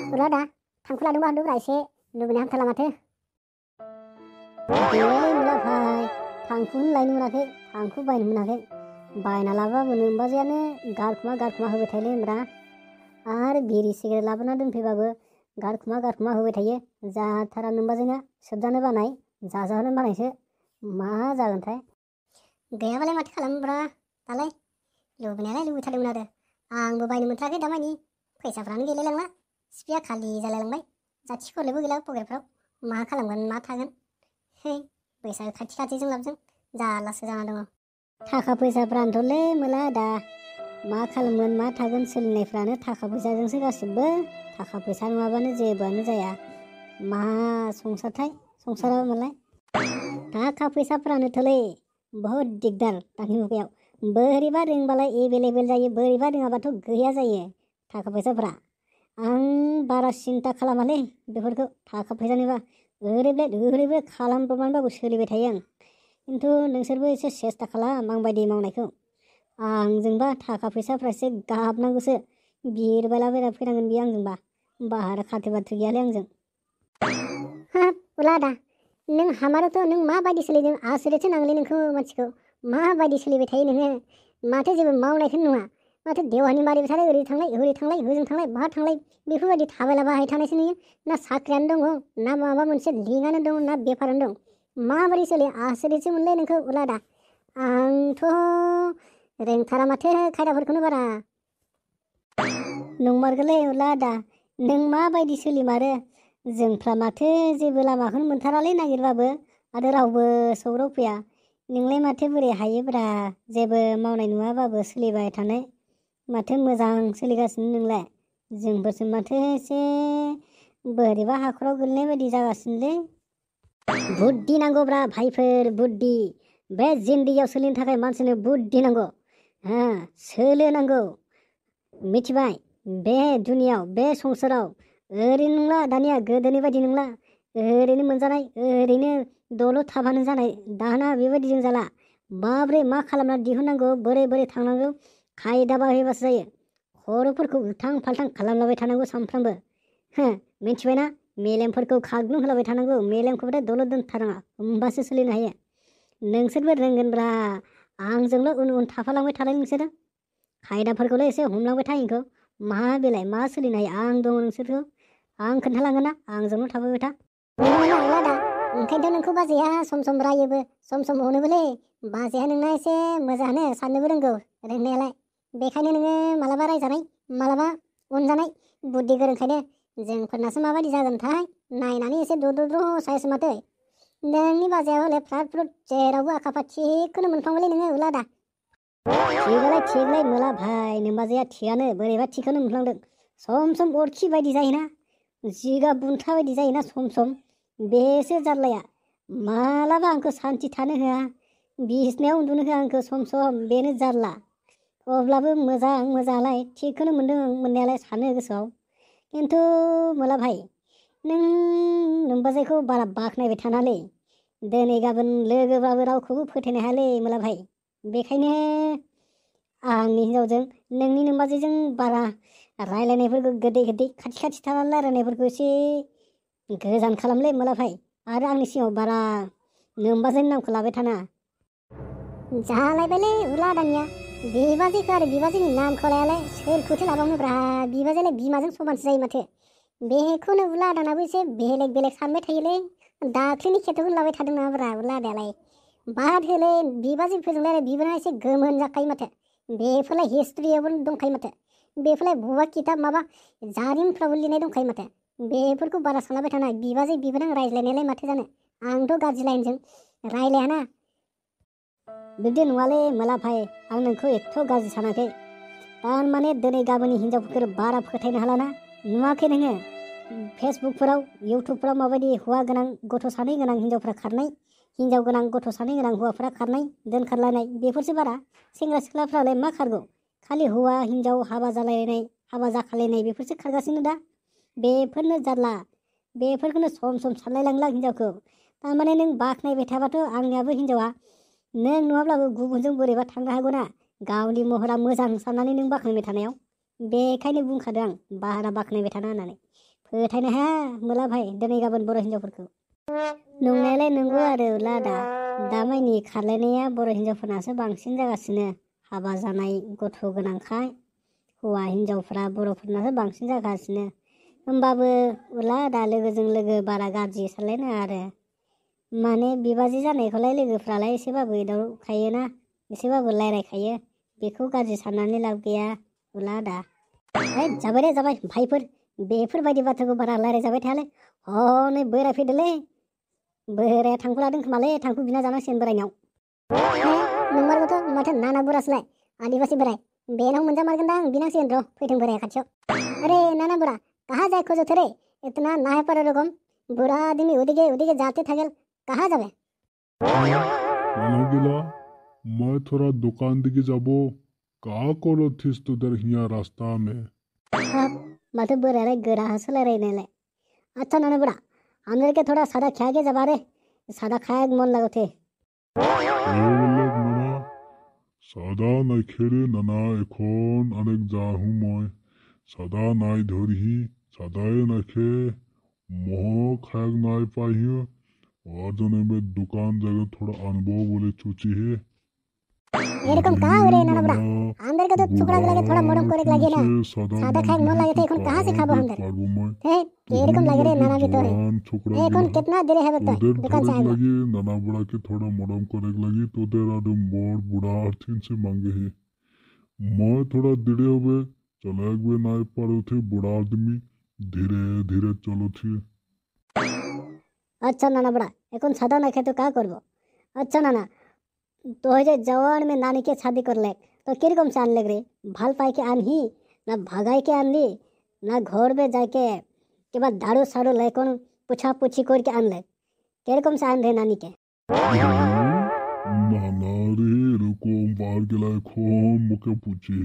Ulah dah, thằng Kula đúng không? Đúng rồi sẽ, nó bên ham thằng làm thế. Đấy mula phải, thằng Kun lại nữa thế, thằng Kun bay nữa thế. Bay na lava bunun bazı yani gar kuma hıvı tele mra. Ar biri sigara labana dun फिबाबो gar kuma hıvı थायो. जा थारा नंबाजोंना सोबजानो बानाय, जाजानो बानायसो मा जागोनथाय? गैयाबालाय माथो खालामब्रा दालाय लुबैनायालाय लुबैथारदोंमोन आरो आंबो बायनो मोनथाराखै दामानि फैसाफ्रानो गैलायलांला सिपिया खालि जालायलांबाय जाथि खरलेबो गैला पकेटफ्राव मा खालामगोन मा थागोन हे बैसागो खाथि जों लाबजों जारलासो जाना दङ थाखा फैसाफ्रानोथ'लै मोला दा मा खालामगोन मा थागोन सोलिनायफ्रानो थाखा फैसाजोंसो गासिबो थाखा फैसा नङाबानो जेबोआनो जाया मा संसारथाय संसाराबो मालाय थाखा फैसाफ्रानोथ'लै बहुद दिगदार दानि मुगायाव बोरैबा रोंबालाय एभेलेबेल जायो बोरैबा रोङाबाथ' गैया जायो थाखा फैसाफ्रा आं बारा सिन्था खालामालै बेफोरखौ थाखा फैसानिबा ओरैबो खालामब्रबनानैबाबो सोलिबाय थायो आं खिन्थु नोंसोरबो एसे सेस्था खालाम आं बायदि मावनायखौ आंजोंबा थाखा फैसाफ्रा एसे गाबनांगौसो बिरबायला फैनांगोन बियो आंजोंबा बारा खाथि बाथ्रा गैयालै आंजों हाब उलादा नों हामारथ' नों माबायदि सोलिदों आसरितसो नाङोलै नोंखौ मानसिखौ माबायदि सोलिबाय थायो नोङो माथो जेबो मावनायखौनो नङा माथो देवहानि मारिबाय थानाय ओरै थांलाय होजों थांलाय बहा थांलाय बेफोरबायदि थाबायलाबाय थानायसो नुयो ना साख्रियानो दङ ना माबा मोनसे लिंकआनो दं ना बेफारानो दं माबोरै सोलियो आसरितसो मोनलै नोंखौ उलादा आंथ' रोंथारा माथो खायदाफोरखौनो बारा नंमारगौलै उलादा नों माबायदि सोलिमारो जोंफ्रा माथो जेबो लामाखौनो मोनथारालै नागिरबाबो आरो रावबो सौग्राव फैया नोंलाय माथो बोरै हायोब्रा जेबो मावनाय नुवाबाबो सोलिबाय थानाय माथो मोजां सोलिगासिनो नोंलाय जोंफोरसो माथो एसे बोरैबा हाखराव गोलैनाय बायदि जागासिनोलै बुद्धि नांगौब्रा भाइफोर बुद्धि बे जिन्दगियाव सोलिनो थाखाय मानसिनो बुद्धि नांगौ सोलो नांगौ मिथिबाय बे दुनियाव बे संसाराव ओरैनो नंला दानिया गोदोनि बायदि नंला ओरैनो मोनजानाय ओरैनो दल' थाबानो जानाय दाना बेबायदिजों जाला माब्रै मा खालामना दिहुननांगौ बोरै थांनांगौ खायदा बाहायबासो जायो खर'फोरखौ उल्थां फाल्थां खालामलाबाय थानांगौ सानफ्रामबो मिथिबायना मेलेमफोरखौ खाग्लुं होलाबाय थानांगौ मेलेमखौबो दलद दोनथारनाङा होमबासो सोलिनो हायो नोंसोरबो रोंगोनब्रा आंजोंल' उन थाफालांबाय थानाय नोंसोरो खायदाफोरखौल' एसे हमलांबाय थायोखौ मा बेलाय मा सोलिनो हायो आं दङ नोंसोरखौ आं खोन्थालांगोन ना आंजोंल' थाफाबाय था ओंखायनोथ' नोंखौ बाजैया सम सम रायोबो सम अनोबोलै बाजैया नोंना एसे मोजाङानो साननोबो रोंगौ रोंनायालाय बेखायनो नोङो मालाबा रायजानाय मालाबा अनजानाय बुद्धि गोरोंखायनो जोंफोरनासो माबायदि जागोनथाय नायनानै एसे दद्र सायसो माथो नोंनि बाजैया हले फ्रात फ्रुट जेरावबो आखा फाथिखौनो मोनफ्लांबायलै नोङो उलादा थिगलाय मोला भाइ नों बाजैया थिगानो बोरैबा थिखौनो मोनफ्लांदों सम अरखि बायदि जायोना जिगाब बुन्था बायदि जायोना सम बेसो जारलाया मालाबा आंखौ सान्थि थानो होआ बिसनायाव उन्दुनो होआ आंखौ सम बेनो जारला अब्लाबो मोजाङालाय थिगखौनो मोनदों मोननायालाय सानो गोसोआव खिन्थु मोला भाइ नों बाजैखौ बारा बाख्नायबाय थानालै दिनै गाबोन लोगोबाबो रावखौबो फोथायनो हायालै मोला भाइ बेखायनो आंनि हिन्जावजों नोंनि नोमबाजैजों बारा रायलायनायफोरखौ गोदै खाथि थानानै रायलायनायफोरखौ एसे गोजान खालामलै मोला भाइ आरो आंनि सिगाङाव बारा नोमबाजैनि नामखौ लाबाय थानाङा जालायबायलै उला दानिया बिबाजैखौ आरो बिबाजैनि नामखौ लायालाय सोरखौथो लाबावनोब्रा बिबाजैलाय बिमाजों समानसो जायो माथो बेखौनो उला दानाबो एसे बेलेग सानबाय थायोलै दाख्लिनि खेथखौनो लाबाय थादों नामाब्रा उलादायालाय बाद होलै बिबाजैफोरजोंलाय बिबाना एसे गोमोन जाखायो माथो बेफोरलाय हिस्ट्रियावबो दंखायो माथो बेफोरलाय बबेबा किताब माबा जारिमिनफ्रावबो लिरनाय दंखायो माथो बेफोरखौ बारा सानलाबाय थानाय बिबाजै बिबोनां रायज्लायनायालाय माथो जानो आंथ' गाज्रि लाइनजों रायलायाना बिब्दि नङालै मोला भाइ आं नोंखौ एथ' गाज्रि सानाखै थारमाने दिनै गाबोननि हिन्जावफोरखौ बारा फोथायनो हालाना नुवाखै नोङो फेसबुकफोराव इउटुबफोराव माबायदि हौवा गोनां गथ' सानै गोनां हिन्जावफ्रा खारनाय हिन्जाव गोनां गथ' सानै गोनां हौवाफ्रा खारनाय दोनखारलायनाय बेफोरसो बारा सेंग्रा सिख्लाफ्रालाय मा खारगौ खालि हौवा हिन्जाव हाबा जालायनाय हाबा जाखालायनाय बेफोरसो खारगासिनो दा बेफोरनो जारला बेफोरखौनो सम सानलायलांला हिन्जावखौ थारमाने नों बाख्नायबाय थाबाथ' आंनियाबो हिन्जावा नों नङाब्लाबो गुबुनजों बोरैबा थांनो हागौना गावनि महरा मोजां साननानै नों बाख्नायबाय थानायाव बेखायनो बुंखादों आं बारा बाख्नायबाय थाना होननानै फोथायनो हाया मोला भाई दिनै गाबोन बर' हिन्जावफोरखौ। नंनायालाय नंगौ आरो लादा दामानि खारलायनाया बर' हिन्जावफोरनासो बांसिन जागासिनो। हाबा जानाय गथ' गोनांखाय हौवा हिन्जावफ्रा बर'फोरनासो बांसिन जागासिनो। होमबाबो लादा लोगोजों लोगो बारा गाज्रि सानलायनाङा आरो। माने बिबाजै जानायखौलाय लोगोफ्रालाय एसेबाबो एदावखायोना, एसेबाबो रायलायखायो। बेखौ गाज्रि साननानै लाब गैया लादा। जाबाय दे जाबाय भाइफोर, बेफोरबायदि बाथ्राखौ बारा रायलायजाबाय थायालै। हनै बोराय फैदोलै, बोराया थांखु लादों खोमालै, थांखु बिना जानांसिगोन बोरायनाव। नंमारगौथ' माथो नाना बुरासोलाय, आदिबासी बोराय बेनाव मोनजामारगोनदां, बिनांसिगोन र' फैथों बोराया खाथियाव। अरे नाना बुरा कहाँ जाए खोजो थे रे, इतना नाहे पर रकम बुरा आदमी उदिगे उदिगे जाते थगेल, कहाँ जाबे? मैं थोड़ा दुकान दिखे जाबो, का करो थिस तुदर हिया रास्ता में। माथो बोरायालाय गोरा हासोलायलायनायलाय। अच्छा नाना बुरा हमरे के थोड़ा सादा खाया के जाबा रे, सादा खाया मन लगो थे। नाना सादा नाइखेरे नाना एखन अनेक जाहू मैं सादा नाई धरही, सादाए नाइखे मोह खायक नाई पाहियो, और जने में दुकान जगह थोड़ा अनुभव बोले चूची है। एरकम कहाँ हो रे नाना बुरा, अंदर के तो छुकड़ा लगे थोड़ा मोड़म करे लगे ना, सादा खाए मन लगे थे, एखन कहाँ से खाबो अंदर हे एरकम लगे रे नाना भी तो रे। एखन कितना देर है तो दुकान से आएगा लगी नाना बुरा के थोड़ा मोड़म करे लगी तो देर आदम मोड़ बुढ़ा अर्थिन से मांगे है। मैं थोड़ा दिड़े होबे चले गए नाय पारो थे, बुढ़ा आदमी धीरे धीरे चलो थी। अच्छा नाना बुरा एखन सादा ना खाए तो क्या करबो। अच्छा नाना तो है जे जवान में नानी के शादी कर ले तो किरकम से आन लग रे, भाल पाई के आन ही ना भागाई के आन ली, ना घर में जाके के बाद दारू सारू ले कौन पूछा पूछी कर के आन ले, किरकम से आन रे नानी के। नाना रे रुको बाहर के लाए खोन मुके पूछे,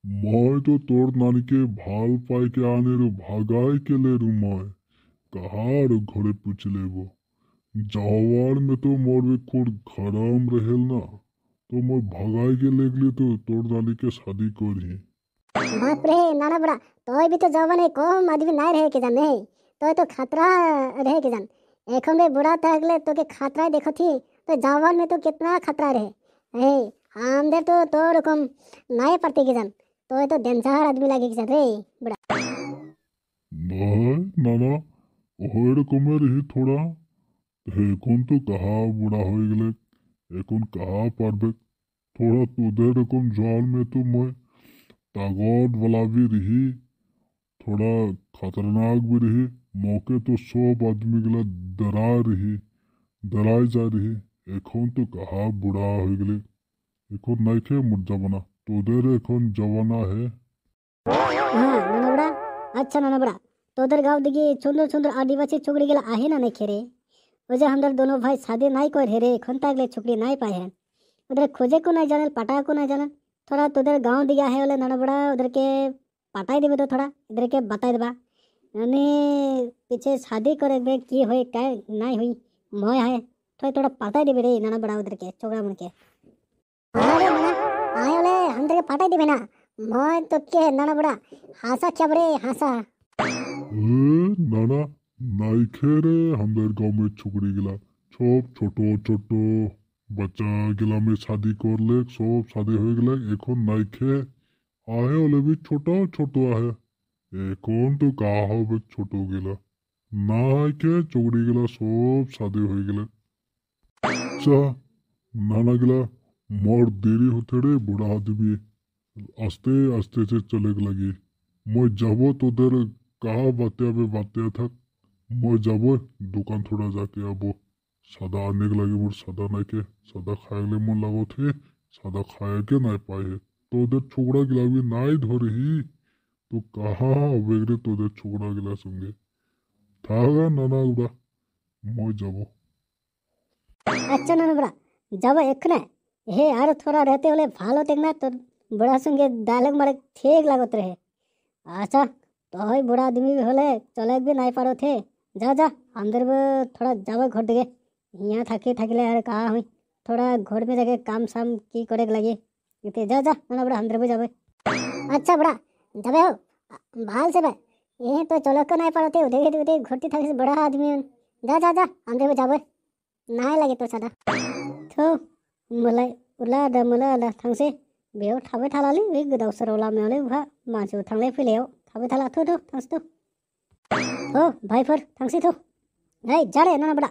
मैं तो तोड़ नानी के भाल पाई के आने रो भागाई के ले रू, मैं कहा रो घरे पूछ ले वो जवान में तो मोर भी खुद खराम रहेल ना, तो मैं भगाई के ले गली तो तोड़ नानी के शादी करी। बाप रे नाना बुरा तो भी तो जवान है कम आदमी नहीं रहे के जाने, तो खतरा रहे के जान। एखन में बुढ़ा तगले तो के खतरा देखो थी, तो जवान में तो कितना खतरा रहे। हे हमदे तो रकम नहीं पड़ते के जान, तो डेंजर आदमी लगे के जान रे बुढ़ा। नाना ओहर कमे रही थोड़ा, हेकुन तो कहा बुढ़ा हो गले, हेकुन कहा पारबे थोड़ा तुदे रकम जाल में तो मैं ताकत वाला भी रही, थोड़ा खतरनाक भी रही, मौके तो सब आदमी गला डराई जा रही। एखन तो कहा बुढ़ा हो गले, एखन नहीं थे मुर्जा बना तोदेर एखन जवाना है। हाँ नाना बुढ़ा, अच्छा नाना बुढ़ा तोदर गाँव दिखे सुंदर सुंदर आदिवासी छोकरी गला आहे ना नहीं खेरे, वजह हमदर दोनों भाई शादी नहीं कर हेरे, एखन तक ले छोकरी नहीं पाए हैं, उधर खोजे को नहीं जानल पटा को नहीं जानल। थोड़ा तुदर गाँव दिया है बोले नाना बड़ा उधर के पटाई देवे तो थोड़ा इधर के बताई देबा, यानी पीछे शादी करे बे की होए क्या नहीं हुई मोय है, थोड़ा पटाई देवे रे नाना बड़ा उधर के छोकरा मन के। अरे नाना आए बोले हम के पटाई देवे ना, मोय तो के नाना बड़ा हासा क्या बरे हासा। नाना नहीं खेरे हमदर गाँव में छोकरी गिला सब छोटो छोटो बच्चा गिला में शादी कर ले, सब शादी हो गले, एखन नहीं खे आहे ओले भी छोटो छोटो आहे, एखन तो कहा हो छोटो गिला ना के चौड़ी गिला सब शादी हो गले। अच्छा नाना गिला मोर देरी होते रे बुढ़ा आदमी आस्ते आस्ते से चले लगी, मैं जाबो तो देर कहा बातें थक, मैं जाबो दुकान थोड़ा जाके आबो, सादा आने के लगे मोर सादा नहीं के सादा खाए ले मन लगो थे, सादा खाए के नहीं पाए तो उधर छोकरा गिला भी नहीं धरही, तो कहा बेगरे तो उधर छोकरा गिला संगे थागा नाना उड़ा मैं जाबो। अच्छा नाना बड़ा जाबो एखने हे यार थोड़ा रहते बोले भालो देखना तो बड़ा संगे डायलॉग मारे ठीक लागत रहे। अच्छा तो ही बुढ़ा आदमी भी होले चले भी नहीं पारो थे, जा जा अंदर भी थोड़ा जाबो घर देखे, यहाँ थकले यार कहा हुई, थोड़ा घर में जाके काम शाम की करे लगे इतने जा जा नाना बड़ा अंदर भी जाबे। अच्छा बड़ा जाबे हो भाल से बे ये तो चलक नहीं पड़ते उधे उधे घोटी थाली से बड़ा आदमी जा जा जा अंदर जाबो नाय लागे तो सादा थो मलाई उला दा थांसे बेयाव थाबाय थालालै बे गोदाव सोराव लामायावलाय बहा मानसिफोर थांलाय फैलायाव थाबाय थाला थो थांसै थो भाइफोर थांसै थो ओइ जाले ना बड़ा